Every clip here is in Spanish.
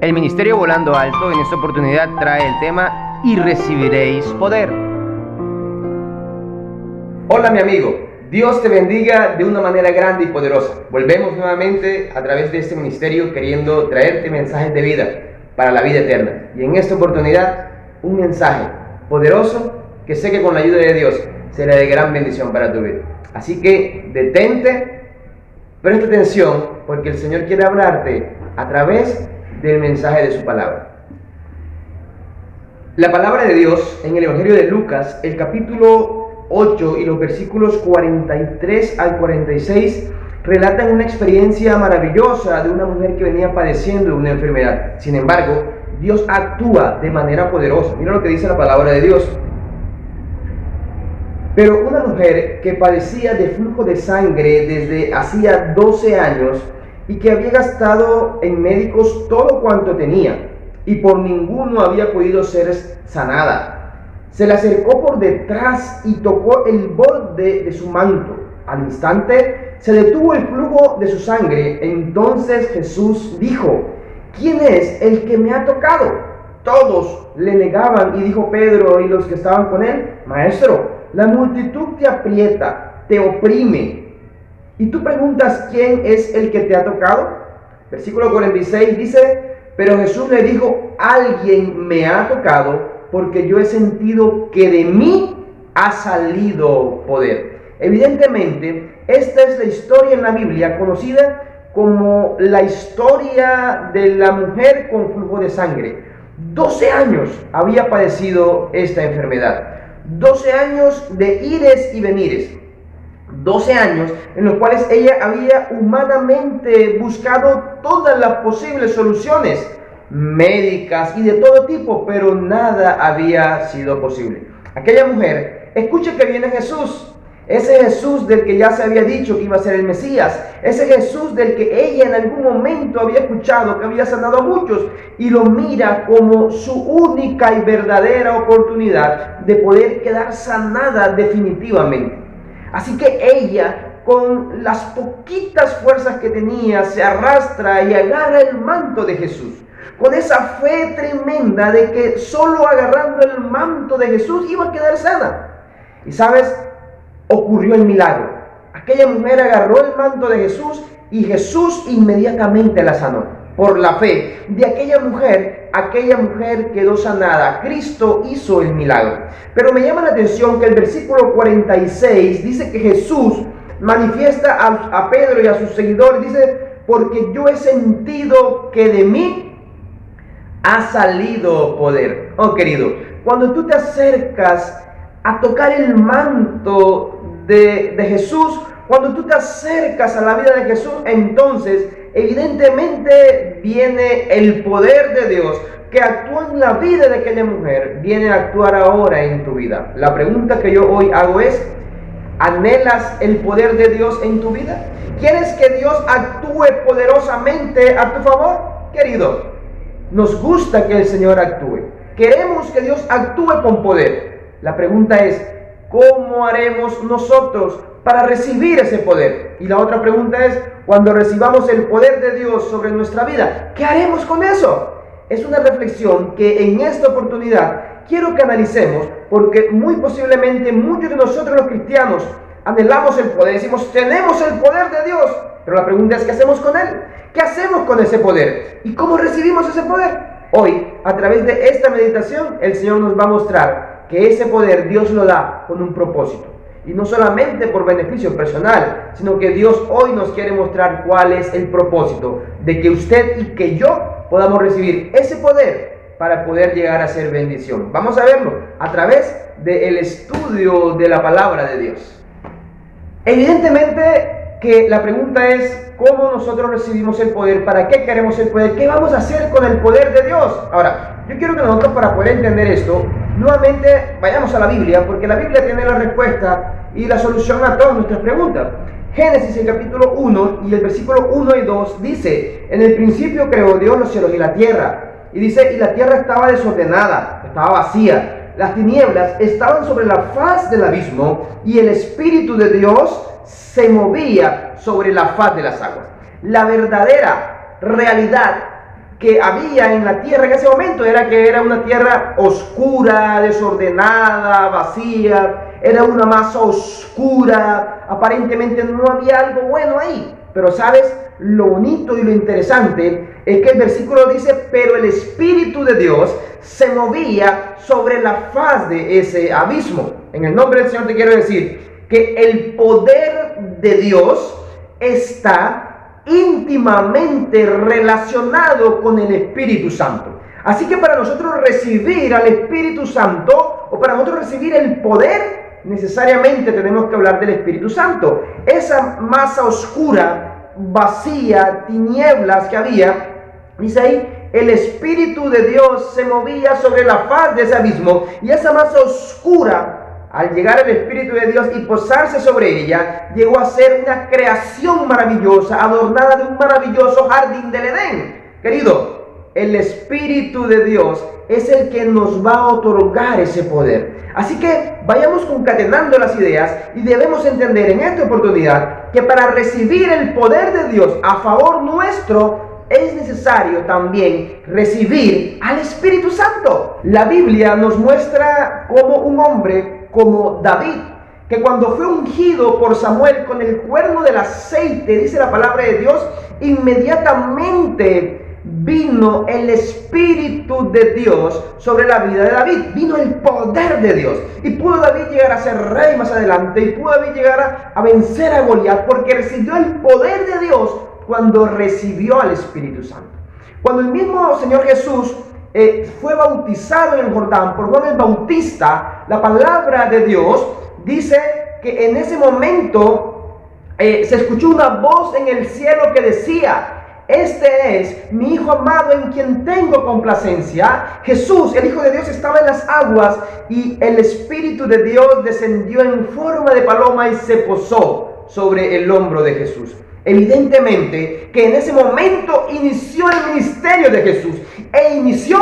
El Ministerio Volando Alto en esta oportunidad trae el tema "Y recibiréis poder". Hola mi amigo, Dios te bendiga de una manera grande y poderosa. Volvemos nuevamente a través de este ministerio queriendo traerte mensajes de vida para la vida eterna. Y en esta oportunidad, un mensaje poderoso que sé que con la ayuda de Dios será de gran bendición para tu vida. Así que detente, presta atención, porque el Señor quiere hablarte a través del mensaje de su palabra. La palabra de Dios en el Evangelio de Lucas, el capítulo 8 y los versículos 43 al 46 relatan una experiencia maravillosa de una mujer que venía padeciendo de una enfermedad. Sin embargo, Dios actúa de manera poderosa. Mira lo que dice la palabra de Dios. Pero una mujer que padecía de flujo de sangre desde hacía 12 años y que había gastado en médicos todo cuanto tenía y por ninguno había podido ser sanada, se le acercó por detrás y tocó el borde de su manto. Al instante se detuvo el flujo de su sangre. Entonces Jesús dijo: ¿quién es el que me ha tocado? Todos le negaban y dijo Pedro y los que estaban con él: Maestro, la multitud te aprieta, te oprime, y tú preguntas ¿quién es el que te ha tocado? Versículo 46 dice: pero Jesús le dijo: alguien me ha tocado, porque yo he sentido que de mí ha salido poder. Evidentemente, esta es la historia en la Biblia conocida como la historia de la mujer con flujo de sangre. 12 años había padecido esta enfermedad. 12 años de ires y venires. 12 años en los cuales ella había humanamente buscado todas las posibles soluciones médicas y de todo tipo, pero nada había sido posible. Aquella mujer, escuche que viene Jesús, ese Jesús del que ya se había dicho que iba a ser el Mesías, ese Jesús del que ella en algún momento había escuchado que había sanado a muchos, y lo mira como su única y verdadera oportunidad de poder quedar sanada definitivamente. Así que ella, con las poquitas fuerzas que tenía, se arrastra y agarra el manto de Jesús, con esa fe tremenda de que solo agarrando el manto de Jesús iba a quedar sana. Y sabes, ocurrió el milagro. Aquella mujer agarró el manto de Jesús y Jesús inmediatamente la sanó. Por la fe de aquella mujer quedó sanada. Cristo hizo el milagro. Pero me llama la atención que el versículo 46 dice que Jesús manifiesta a Pedro y a sus seguidores, dice: porque yo he sentido que de mí ha salido poder. Oh querido, cuando tú te acercas a tocar el manto de Jesús, cuando tú te acercas a la vida de Jesús, entonces evidentemente viene el poder de Dios que actúa en la vida de aquella mujer, viene a actuar ahora en tu vida. La pregunta que yo hoy hago es: ¿anhelas el poder de Dios en tu vida? ¿Quieres que Dios actúe poderosamente a tu favor? Querido, nos gusta que el Señor actúe. Queremos que Dios actúe con poder. La pregunta es: ¿cómo haremos nosotros para recibir ese poder? Y la otra pregunta es: cuando recibamos el poder de Dios sobre nuestra vida, ¿qué haremos con eso? Es una reflexión que en esta oportunidad quiero que analicemos, porque muy posiblemente muchos de nosotros los cristianos anhelamos el poder, decimos: tenemos el poder de Dios, pero la pregunta es: ¿qué hacemos con él? ¿Qué hacemos con ese poder? ¿Y cómo recibimos ese poder? Hoy, a través de esta meditación, el Señor nos va a mostrar que ese poder Dios lo da con un propósito. Y no solamente por beneficio personal, sino que Dios hoy nos quiere mostrar cuál es el propósito de que usted y que yo podamos recibir ese poder para poder llegar a ser bendición. Vamos a verlo a través del estudio de la palabra de Dios. Evidentemente que la pregunta es: ¿cómo nosotros recibimos el poder? ¿Para qué queremos el poder? ¿Qué vamos a hacer con el poder de Dios? Ahora, yo quiero que nosotros, para poder entender esto, nuevamente vayamos a la Biblia, porque la Biblia tiene la respuesta y la solución a todas nuestras preguntas. Génesis, el capítulo 1 y el versículo 1 y 2 dice: en el principio creó Dios los cielos y la tierra. Y dice: y la tierra estaba desordenada, estaba vacía. Las tinieblas estaban sobre la faz del abismo y el Espíritu de Dios se movía sobre la faz de las aguas. La verdadera realidad que había en la tierra en ese momento era que era una tierra oscura, desordenada, vacía, era una masa oscura, aparentemente no había algo bueno ahí. Pero sabes, lo bonito y lo interesante es que el versículo dice, pero el Espíritu de Dios se movía sobre la faz de ese abismo. En el nombre del Señor te quiero decir que el poder de Dios está íntimamente relacionado con el Espíritu Santo. Así que para nosotros recibir al Espíritu Santo o para nosotros recibir el poder, necesariamente tenemos que hablar del Espíritu Santo. Esa masa oscura, vacía, tinieblas que había, dice ahí, el Espíritu de Dios se movía sobre la faz de ese abismo y esa masa oscura, al llegar el Espíritu de Dios y posarse sobre ella, llegó a ser una creación maravillosa, adornada de un maravilloso jardín del Edén. Querido, el Espíritu de Dios es el que nos va a otorgar ese poder. Así que vayamos concatenando las ideas y debemos entender en esta oportunidad que para recibir el poder de Dios a favor nuestro, es necesario también recibir al Espíritu Santo. La Biblia nos muestra como un hombre como David, que cuando fue ungido por Samuel con el cuerno del aceite, dice la palabra de Dios, inmediatamente vino el Espíritu de Dios sobre la vida de David, vino el poder de Dios, y pudo David llegar a ser rey más adelante, y pudo David llegar a vencer a Goliat, porque recibió el poder de Dios cuando recibió al Espíritu Santo. Cuando el mismo Señor Jesús fue bautizado en el Jordán por Juan el Bautista, la palabra de Dios dice que en ese momento se escuchó una voz en el cielo que decía: este es mi Hijo amado en quien tengo complacencia. Jesús, el Hijo de Dios, estaba en las aguas y el Espíritu de Dios descendió en forma de paloma y se posó sobre el hombro de Jesús. Evidentemente que en ese momento inició el ministerio de Jesús e inició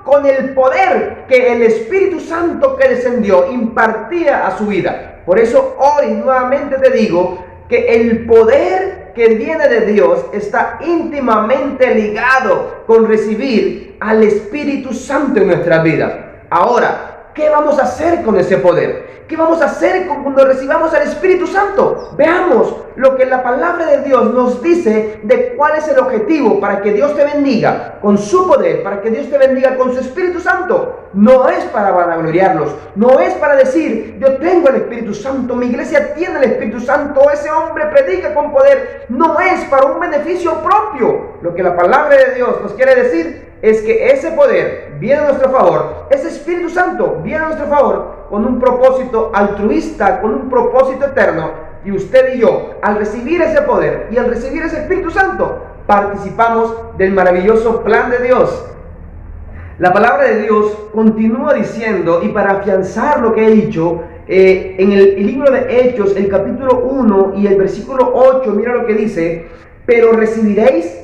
con el poder que el Espíritu Santo que descendió impartía a su vida. Por eso hoy nuevamente te digo que el poder que viene de Dios está íntimamente ligado con recibir al Espíritu Santo en nuestras vidas. Ahora, ¿qué vamos a hacer con ese poder? ¿Qué vamos a hacer cuando recibamos al Espíritu Santo? Veamos lo que la palabra de Dios nos dice de cuál es el objetivo para que Dios te bendiga con su poder, para que Dios te bendiga con su Espíritu Santo. No es para vanagloriarlos, no es para decir: yo tengo el Espíritu Santo, mi iglesia tiene el Espíritu Santo, ese hombre predica con poder. No es para un beneficio propio. Lo que la palabra de Dios nos quiere decir es que ese poder viene a nuestro favor, ese Espíritu Santo viene a nuestro favor con un propósito altruista, con un propósito eterno. Y usted y yo, al recibir ese poder y al recibir ese Espíritu Santo, participamos del maravilloso plan de Dios. La palabra de Dios continúa diciendo, y para afianzar lo que he dicho, en el libro de Hechos, el capítulo 1 y el versículo 8, mira lo que dice: pero recibiréis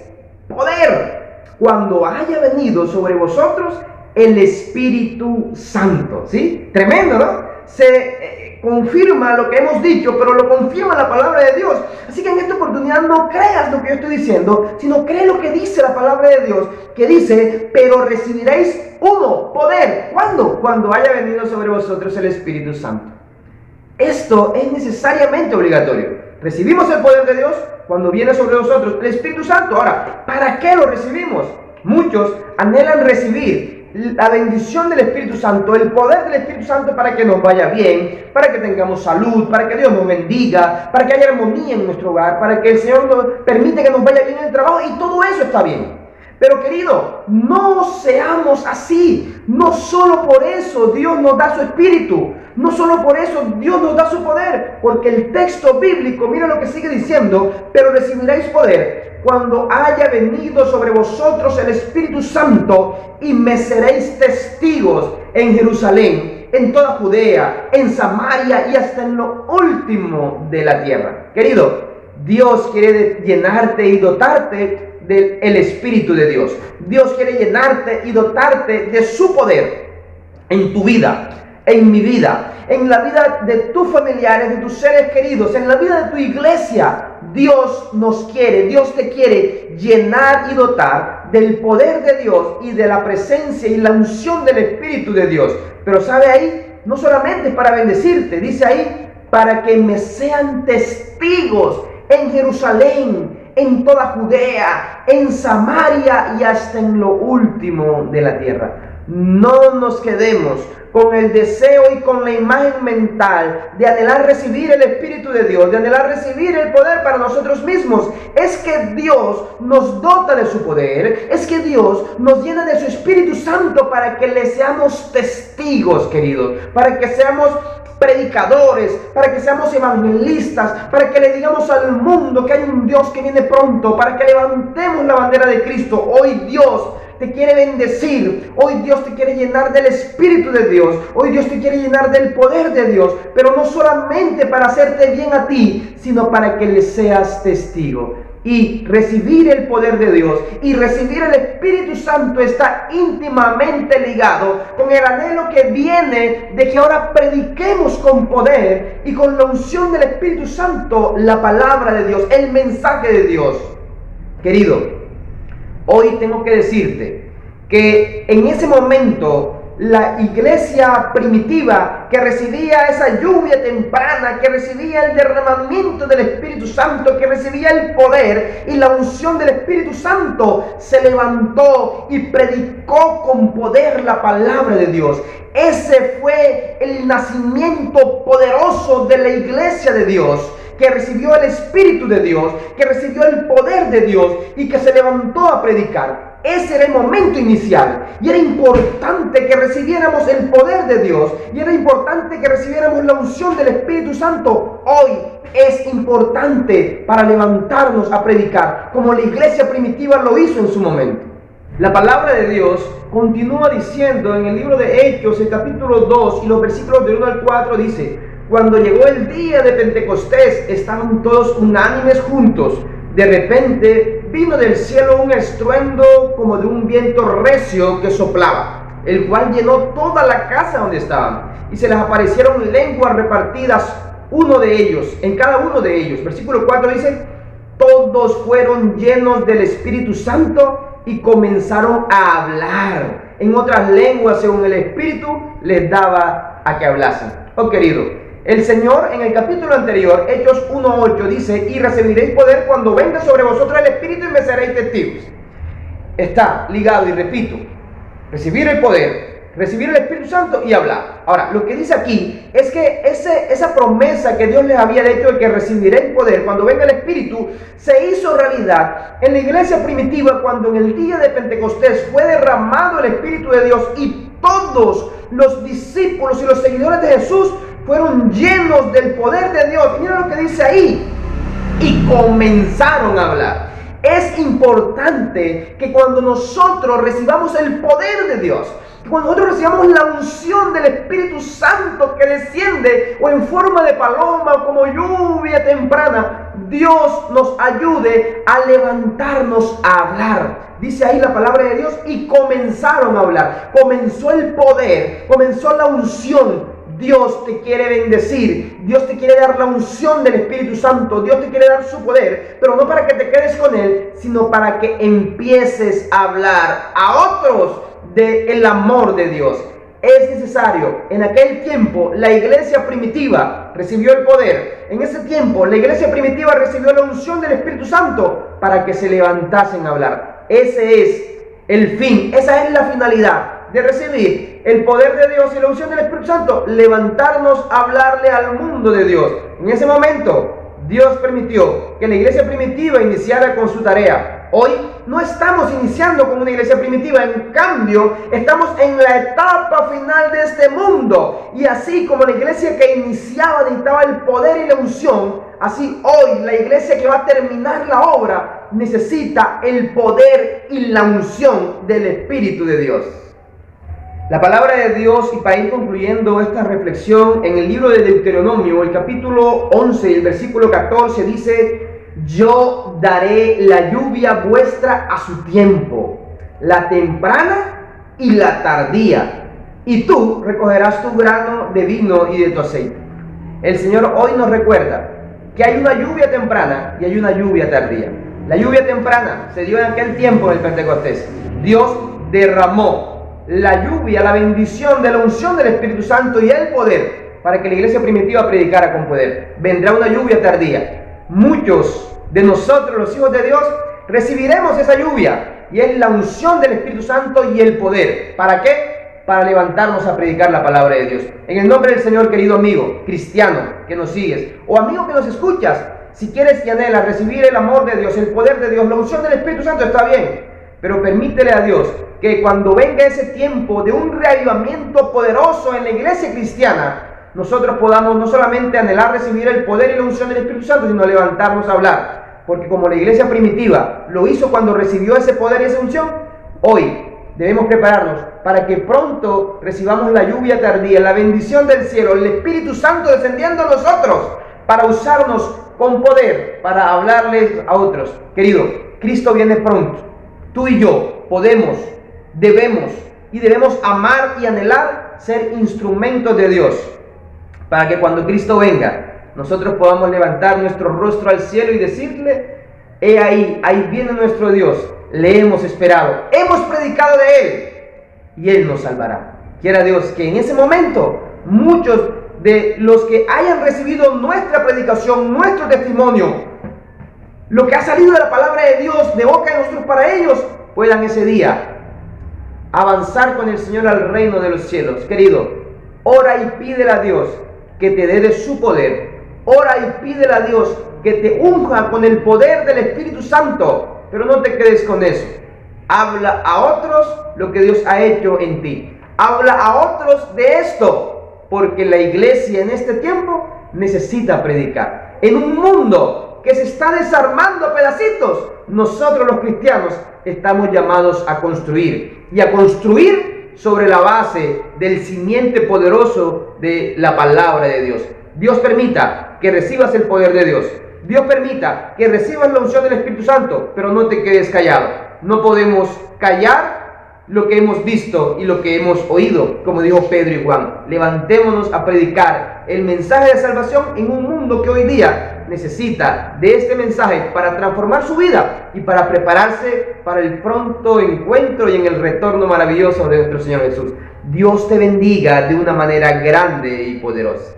poder cuando haya venido sobre vosotros el Espíritu Santo. ¿Sí? Tremendo, ¿no? Se confirma lo que hemos dicho, pero lo confirma la palabra de Dios. Así que en esta oportunidad no creas lo que yo estoy diciendo, sino cree lo que dice la palabra de Dios, que dice: pero recibiréis poder. ¿Cuándo? Cuando haya venido sobre vosotros el Espíritu Santo. Esto es necesariamente obligatorio. Recibimos el poder de Dios cuando viene sobre nosotros el Espíritu Santo. Ahora, ¿para qué lo recibimos? Muchos anhelan recibir la bendición del Espíritu Santo, el poder del Espíritu Santo, para que nos vaya bien, para que tengamos salud, para que Dios nos bendiga, para que haya armonía en nuestro hogar, para que el Señor nos permita que nos vaya bien en el trabajo, y todo eso está bien. Pero querido, no seamos así. No solo por eso Dios nos da su Espíritu, no solo por eso Dios nos da su poder, porque el texto bíblico, mira lo que sigue diciendo: pero recibiréis poder cuando haya venido sobre vosotros el Espíritu Santo, y me seréis testigos en Jerusalén, en toda Judea, en Samaria y hasta en lo último de la tierra. Querido, Dios quiere llenarte y dotarte del Espíritu de Dios. Dios quiere llenarte y dotarte de su poder en tu vida, en mi vida, en la vida de tus familiares, de tus seres queridos, en la vida de tu iglesia. Dios nos quiere, Dios te quiere llenar y dotar del poder de Dios y de la presencia y la unción del Espíritu de Dios. Pero sabe ahí, no solamente es para bendecirte, dice ahí, para que me sean testigos en Jerusalén, en toda Judea, en Samaria y hasta en lo último de la tierra. No nos quedemos con el deseo y con la imagen mental de anhelar recibir el Espíritu de Dios, de anhelar recibir el poder para nosotros mismos. Es que Dios nos dota de su poder, es que Dios nos llena de su Espíritu Santo para que le seamos testigos, queridos, para que seamos predicadores, para que seamos evangelistas, para que le digamos al mundo que hay un Dios que viene pronto, para que levantemos la bandera de Cristo. Hoy Dios te quiere bendecir, hoy Dios te quiere llenar del Espíritu de Dios, hoy Dios te quiere llenar del poder de Dios, pero no solamente para hacerte bien a ti, sino para que le seas testigo. Y recibir el poder de Dios y recibir el Espíritu Santo está íntimamente ligado con el anhelo que viene de que ahora prediquemos con poder y con la unción del Espíritu Santo la palabra de Dios, el mensaje de Dios. Querido, hoy tengo que decirte que en ese momento la iglesia primitiva que recibía esa lluvia temprana, que recibía el derramamiento del Espíritu Santo, que recibía el poder y la unción del Espíritu Santo, se levantó y predicó con poder la palabra de Dios. Ese fue el nacimiento poderoso de la iglesia de Dios, que recibió el Espíritu de Dios, que recibió el poder de Dios y que se levantó a predicar. Ese era el momento inicial y era importante que recibiéramos el poder de Dios y era importante que recibiéramos la unción del Espíritu Santo. Hoy es importante para levantarnos a predicar como la iglesia primitiva lo hizo en su momento. La palabra de Dios continúa diciendo en el libro de Hechos, el capítulo 2 y los versículos del 1 al 4 dice: cuando llegó el día de Pentecostés, estaban todos unánimes juntos. De repente vino del cielo un estruendo como de un viento recio que soplaba, el cual llenó toda la casa donde estaban, y se les aparecieron lenguas repartidas en cada uno de ellos. Versículo 4 dice: todos fueron llenos del Espíritu Santo y comenzaron a hablar en otras lenguas según el Espíritu les daba a que hablasen. Oh querido, el Señor en el capítulo anterior, Hechos 1:8, dice: y recibiréis poder cuando venga sobre vosotros el Espíritu y me seréis testigos. Está ligado, y repito, recibir el poder, recibir el Espíritu Santo y hablar. Ahora, lo que dice aquí es que esa promesa que Dios les había hecho de que recibiréis poder cuando venga el Espíritu, se hizo realidad en la iglesia primitiva cuando en el día de Pentecostés fue derramado el Espíritu de Dios y todos los discípulos y los seguidores de Jesús fueron llenos del poder de Dios. Mira lo que dice ahí: y comenzaron a hablar. Es importante que cuando nosotros recibamos el poder de Dios, cuando nosotros recibamos la unción del Espíritu Santo que desciende o en forma de paloma o como lluvia temprana, Dios nos ayude a levantarnos a hablar. Dice ahí la palabra de Dios: y comenzaron a hablar. Comenzó el poder, comenzó la unción. Dios te quiere bendecir, Dios te quiere dar la unción del Espíritu Santo, Dios te quiere dar su poder, pero no para que te quedes con Él, sino para que empieces a hablar a otros del amor de Dios. Es necesario. En aquel tiempo la iglesia primitiva recibió el poder. En ese tiempo la iglesia primitiva recibió la unción del Espíritu Santo para que se levantasen a hablar. Ese es el fin, esa es la finalidad de recibir el poder de Dios y la unción del Espíritu Santo, levantarnos a hablarle al mundo de Dios. En ese momento Dios permitió que la iglesia primitiva iniciara con su tarea. Hoy no estamos iniciando con una iglesia primitiva, en cambio estamos en la etapa final de este mundo, y así como la iglesia que iniciaba necesitaba el poder y la unción, así hoy la iglesia que va a terminar la obra necesita el poder y la unción del Espíritu de Dios. La palabra de Dios, y para ir concluyendo esta reflexión, en el libro de Deuteronomio, el capítulo 11, el versículo 14 dice: yo daré la lluvia vuestra a su tiempo, la temprana y la tardía, y tú recogerás tu grano de vino y de tu aceite. El Señor hoy nos recuerda que hay una lluvia temprana y hay una lluvia tardía. La lluvia temprana se dio en aquel tiempo del Pentecostés. Dios derramó la lluvia, la bendición de la unción del Espíritu Santo y el poder para que la iglesia primitiva predicara con poder. Vendrá una lluvia tardía. Muchos de nosotros, los hijos de Dios, recibiremos esa lluvia, y es la unción del Espíritu Santo y el poder. ¿Para qué? Para levantarnos a predicar la palabra de Dios. En el nombre del Señor, querido amigo, cristiano que nos sigues, o amigo que nos escuchas, si quieres y anhelas recibir el amor de Dios, el poder de Dios, la unción del Espíritu Santo, está bien, pero permítele a Dios que cuando venga ese tiempo de un reavivamiento poderoso en la iglesia cristiana, nosotros podamos no solamente anhelar recibir el poder y la unción del Espíritu Santo, sino levantarnos a hablar. Porque como la iglesia primitiva lo hizo cuando recibió ese poder y esa unción, hoy debemos prepararnos para que pronto recibamos la lluvia tardía, la bendición del cielo, el Espíritu Santo descendiendo a nosotros para usarnos con poder, para hablarles a otros. Querido, Cristo viene pronto. Tú y yo podemos, debemos amar y anhelar ser instrumentos de Dios, para que cuando Cristo venga, nosotros podamos levantar nuestro rostro al cielo y decirle: he ahí viene nuestro Dios, le hemos esperado, hemos predicado de Él y Él nos salvará. Quiera Dios que en ese momento muchos de los que hayan recibido nuestra predicación, nuestro testimonio, lo que ha salido de la palabra de Dios de boca de nosotros para ellos, puedan ese día avanzar con el Señor al reino de los cielos. Querido, ora y pídele a Dios que te dé de su poder. Ora y pídele a Dios que te unja con el poder del Espíritu Santo, pero no te quedes con eso. Habla a otros lo que Dios ha hecho en ti. Habla a otros de esto, porque la iglesia en este tiempo necesita predicar. En un mundo que se está desarmando a pedacitos, nosotros los cristianos estamos llamados a construir, y a construir sobre la base del simiente poderoso de la palabra de Dios. Dios permita que recibas el poder de Dios. Dios permita que recibas la unción del Espíritu Santo, pero no te quedes callado. No podemos callar lo que hemos visto y lo que hemos oído, como dijo Pedro y Juan. Levantémonos a predicar el mensaje de salvación en un mundo que hoy día necesita de este mensaje para transformar su vida y para prepararse para el pronto encuentro y en el retorno maravilloso de nuestro Señor Jesús. Dios te bendiga de una manera grande y poderosa.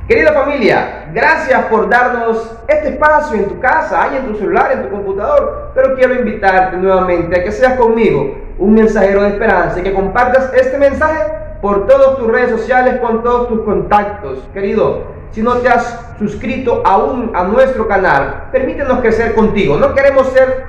Querida familia, gracias por darnos este espacio en tu casa, ahí en tu celular, en tu computador, pero quiero invitarte nuevamente a que seas conmigo un mensajero de esperanza y que compartas este mensaje por todas tus redes sociales, con todos tus contactos. Querido, si no te has suscrito aún a nuestro canal, permítenos crecer contigo. No queremos ser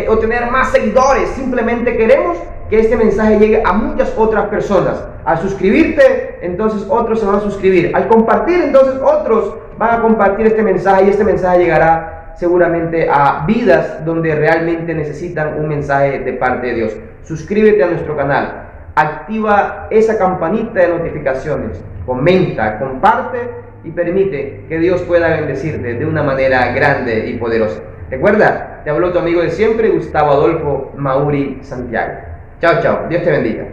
o tener más seguidores, simplemente queremos que este mensaje llegue a muchas otras personas. Al suscribirte, entonces otros se van a suscribir. Al compartir, entonces otros van a compartir este mensaje, y este mensaje llegará seguramente a vidas donde realmente necesitan un mensaje de parte de Dios. Suscríbete a nuestro canal, activa esa campanita de notificaciones, comenta, comparte y permite que Dios pueda bendecirte de una manera grande y poderosa. Recuerda, te habló tu amigo de siempre, Gustavo Adolfo Mauri Santiago. Chao, chao. Dios te bendiga.